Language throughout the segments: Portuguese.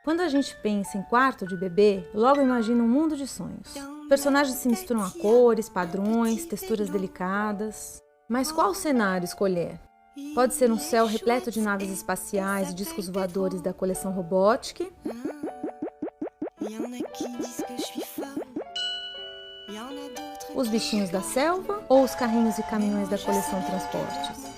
Quando a gente pensa em quarto de bebê, logo imagina um mundo de sonhos. Personagens se misturam a cores, padrões, texturas delicadas. Mas qual cenário escolher? Pode ser um céu repleto de naves espaciais e discos voadores da coleção Robotique, os bichinhos da selva ou os carrinhos e caminhões da coleção Transportes.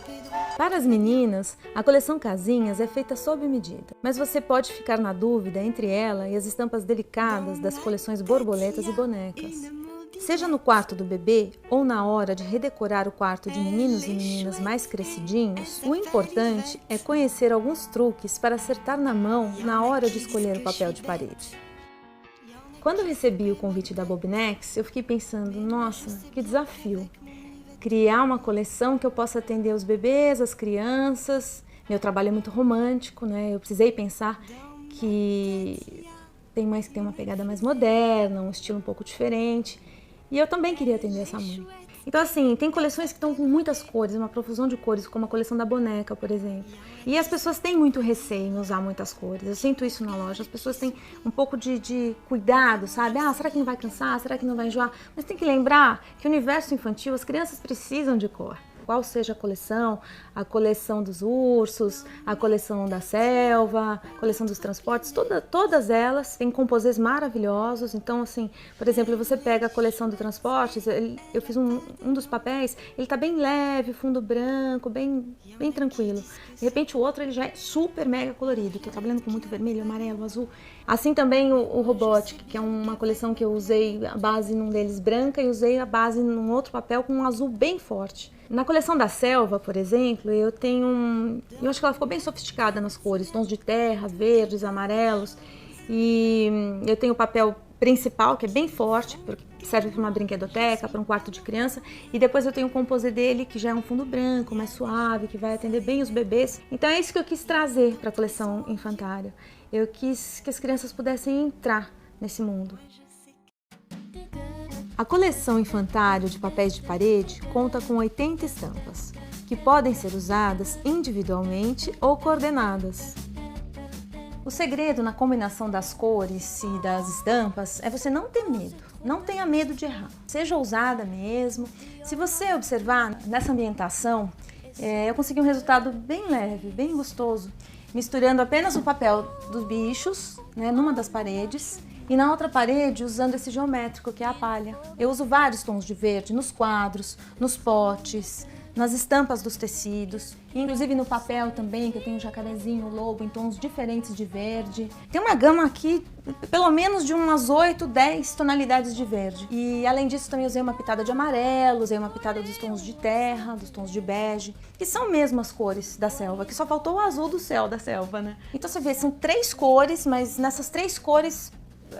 Para as meninas, a coleção Casinhas é feita sob medida, mas você pode ficar na dúvida entre ela e as estampas delicadas das coleções Borboletas e Bonecas. Seja no quarto do bebê ou na hora de redecorar o quarto de meninos e meninas mais crescidinhos, o importante é conhecer alguns truques para acertar na mão na hora de escolher o papel de parede. Quando eu recebi o convite da Bobinex, eu fiquei pensando, nossa, que desafio! Criar uma coleção que eu possa atender os bebês, as crianças. Meu trabalho é muito romântico, né? Eu precisei pensar que tem mães que tem uma pegada mais moderna, um estilo um pouco diferente. E eu também queria atender essa mãe. Então, assim, tem coleções que estão com muitas cores, uma profusão de cores, como a coleção da boneca, por exemplo. E as pessoas têm muito receio em usar muitas cores. Eu sinto isso na loja. As pessoas têm um pouco de cuidado, sabe? Ah, será que não vai cansar? Será que não vai enjoar? Mas tem que lembrar que o universo infantil, as crianças precisam de cor. Qual seja a coleção dos ursos, a coleção da selva, a coleção dos transportes, todas elas têm composês maravilhosos. Então, assim, por exemplo, você pega a coleção do transportes, eu fiz um dos papéis, ele tá bem leve, fundo branco, bem tranquilo. De repente o outro ele já é super mega colorido, tô trabalhando com muito vermelho, amarelo, azul. Assim também o Robotique, que é uma coleção que eu usei a base num deles branca e usei a base num outro papel com um azul bem forte. Na coleção da selva, por exemplo, eu acho que ela ficou bem sofisticada nas cores, tons de terra, verdes, amarelos. E eu tenho o papel principal, que é bem forte, porque serve para uma brinquedoteca, para um quarto de criança. E depois eu tenho o composê dele, que já é um fundo branco, mais suave, que vai atender bem os bebês. Então é isso que eu quis trazer para a coleção infantária. Eu quis que as crianças pudessem entrar nesse mundo. A coleção infantário de papéis de parede conta com 80 estampas, que podem ser usadas individualmente ou coordenadas. O segredo na combinação das cores e das estampas é você não ter medo, não tenha medo de errar. Seja ousada mesmo. Se você observar nessa ambientação, eu consegui um resultado bem leve, bem gostoso, misturando apenas o papel dos bichos, né, numa das paredes, e na outra parede usando esse geométrico que é a palha. Eu uso vários tons de verde nos quadros, nos potes, nas estampas dos tecidos, inclusive no papel também, que eu tenho o jacarezinho, o lobo, em tons diferentes de verde. Tem uma gama aqui, pelo menos de umas 8, 10 tonalidades de verde. E além disso também usei uma pitada de amarelo, usei uma pitada dos tons de terra, dos tons de bege, que são mesmo as cores da selva, que só faltou o azul do céu da selva, né? Então você vê, são 3 cores, mas nessas 3 cores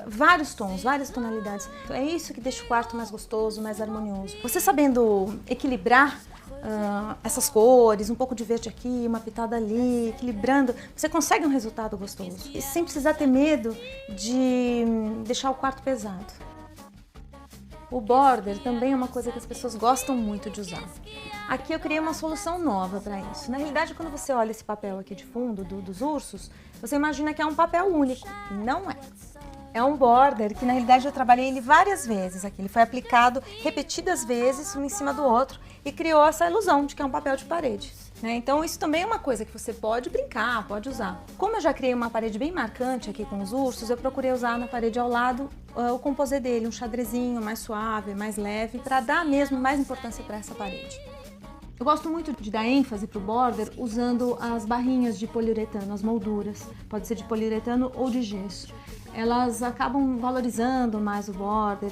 vários tons, várias tonalidades. É isso que deixa o quarto mais gostoso, mais harmonioso. Você sabendo equilibrar essas cores, um pouco de verde aqui, uma pitada ali, equilibrando, você consegue um resultado gostoso. E sem precisar ter medo de deixar o quarto pesado. O border também é uma coisa que as pessoas gostam muito de usar. Aqui eu criei uma solução nova para isso. Na realidade, quando você olha esse papel aqui de fundo dos ursos, você imagina que é um papel único. Não é. É um border que, na realidade, eu trabalhei ele várias vezes aqui. Ele foi aplicado repetidas vezes, um em cima do outro, e criou essa ilusão de que é um papel de parede, né? Então, isso também é uma coisa que você pode brincar, pode usar. Como eu já criei uma parede bem marcante aqui com os ursos, eu procurei usar na parede ao lado o composê dele, um xadrezinho mais suave, mais leve, para dar mesmo mais importância para essa parede. Eu gosto muito de dar ênfase para o border usando as barrinhas de poliuretano, as molduras. Pode ser de poliuretano ou de gesso. Elas acabam valorizando mais o border,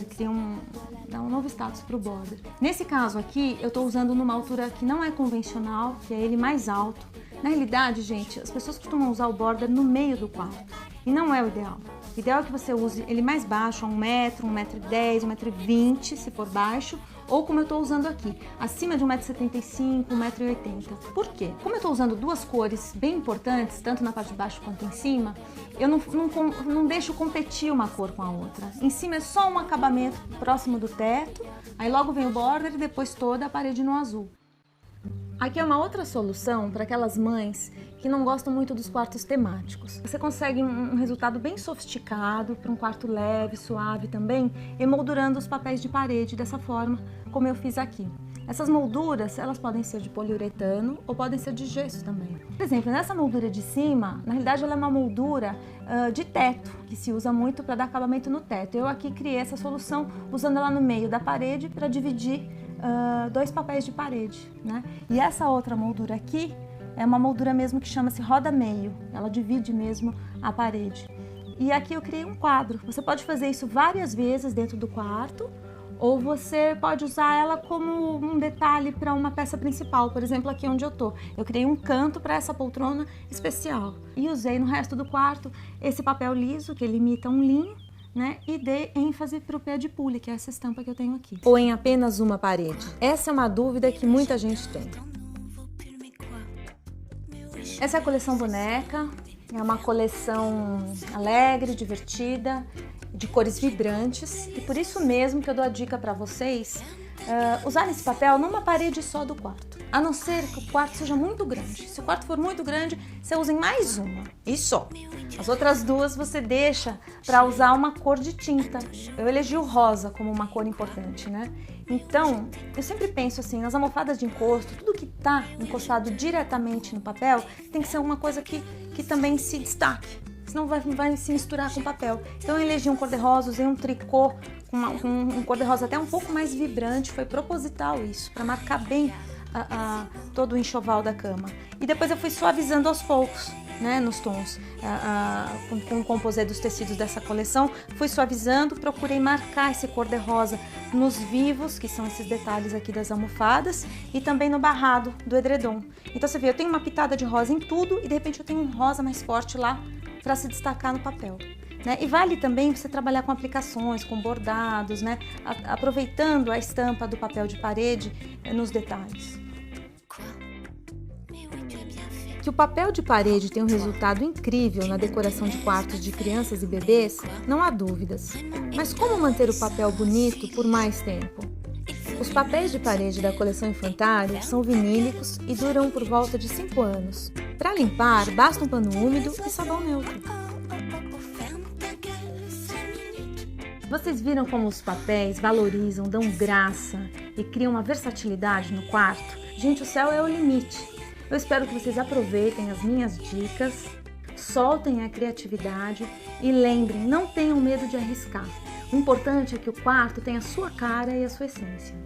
dá um novo status para o border. Nesse caso aqui, eu estou usando numa altura que não é convencional, que é ele mais alto. Na realidade, gente, as pessoas costumam usar o border no meio do quarto, e não é o ideal. O ideal é que você use ele mais baixo, a 1 metro, 1,10 m, 1,20 m, se for baixo, ou como eu estou usando aqui, acima de 1,75 m, 1,80 m. Por quê? Como eu estou usando duas cores bem importantes, tanto na parte de baixo quanto em cima, eu não deixo competir uma cor com a outra. Em cima é só um acabamento próximo do teto, aí logo vem o border e depois toda a parede no azul. Aqui é uma outra solução para aquelas mães que não gostam muito dos quartos temáticos. Você consegue um resultado bem sofisticado para um quarto leve, suave também, emoldurando os papéis de parede dessa forma, como eu fiz aqui. Essas molduras, elas podem ser de poliuretano ou podem ser de gesso também. Por exemplo, nessa moldura de cima, na realidade ela é uma moldura de teto, que se usa muito para dar acabamento no teto. Eu aqui criei essa solução usando ela no meio da parede para dividir dois papéis de parede, né? E essa outra moldura aqui é uma moldura mesmo que chama-se roda-meio, ela divide mesmo a parede. E aqui eu criei um quadro. Você pode fazer isso várias vezes dentro do quarto, ou você pode usar ela como um detalhe para uma peça principal. Por exemplo, aqui onde eu tô, eu criei um canto para essa poltrona especial e usei no resto do quarto esse papel liso que ele imita um linho, né? E dei ênfase para o pé de pule, que é essa estampa que eu tenho aqui. Ou em apenas uma parede? Essa é uma dúvida que muita gente tem. Essa é a coleção boneca, é uma coleção alegre, divertida, de cores vibrantes, e por isso mesmo que eu dou a dica para vocês usar esse papel numa parede só do quarto, a não ser que o quarto seja muito grande. Se o quarto for muito grande, você usa em mais uma e só. As outras duas você deixa para usar uma cor de tinta. Eu elegi o rosa como uma cor importante, né? Então, eu sempre penso assim, nas almofadas de encosto, tudo que está encostado diretamente no papel tem que ser uma coisa que também se destaque, senão vai se misturar com o papel. Então eu elegi um cor-de-rosa, usei um tricô com um cor-de-rosa até um pouco mais vibrante, foi proposital isso, para marcar bem todo o enxoval da cama. E depois eu fui suavizando aos poucos, né, nos tons, com o composê dos tecidos dessa coleção, fui suavizando, procurei marcar esse cor-de-rosa nos vivos, que são esses detalhes aqui das almofadas, e também no barrado do edredom. Então você vê, eu tenho uma pitada de rosa em tudo e de repente eu tenho um rosa mais forte lá para se destacar no papel, né? E vale também você trabalhar com aplicações, com bordados, né? Aproveitando a estampa do papel de parede nos detalhes. Que o papel de parede tem um resultado incrível na decoração de quartos de crianças e bebês, não há dúvidas. Mas como manter o papel bonito por mais tempo? Os papéis de parede da coleção Infantário são vinílicos e duram por volta de 5 anos. Para limpar, basta um pano úmido e sabão neutro. Vocês viram como os papéis valorizam, dão graça e criam uma versatilidade no quarto? Gente, o céu é o limite. Eu espero que vocês aproveitem as minhas dicas, soltem a criatividade e lembrem, não tenham medo de arriscar. O importante é que o quarto tenha a sua cara e a sua essência.